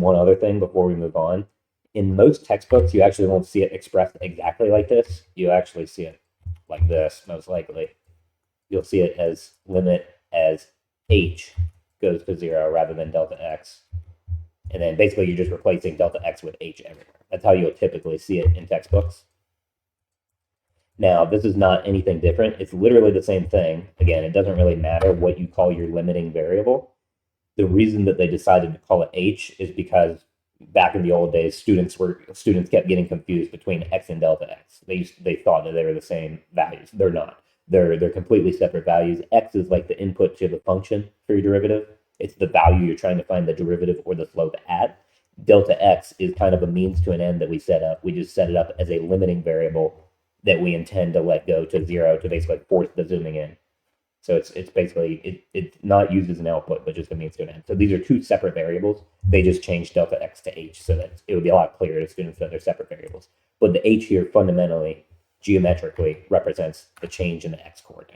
one other thing before we move on. In most textbooks, you actually won't see it expressed exactly like this. You actually see it like this, most likely. You'll see it as limit as h goes to 0 rather than delta x. And then basically you're just replacing delta x with h everywhere. That's how you'll typically see it in textbooks. Now, this is not anything different. It's literally the same thing. Again, it doesn't really matter what you call your limiting variable. The reason that they decided to call it h is because back in the old days, students kept getting confused between x and delta x. They thought that they were the same values. They're not. They're completely separate values. X is like the input to the function for your derivative. It's the value you're trying to find the derivative or the slope at. Delta x is kind of a means to an end that we set up. We just set it up as a limiting variable that we intend to let go to 0 to basically force the zooming in. So it's basically, it's not used as an output, but just a means to an end. So these are two separate variables. They just changed delta x to h so that it would be a lot clearer to students that they're separate variables. But the h here fundamentally, geometrically, represents the change in the x coordinate.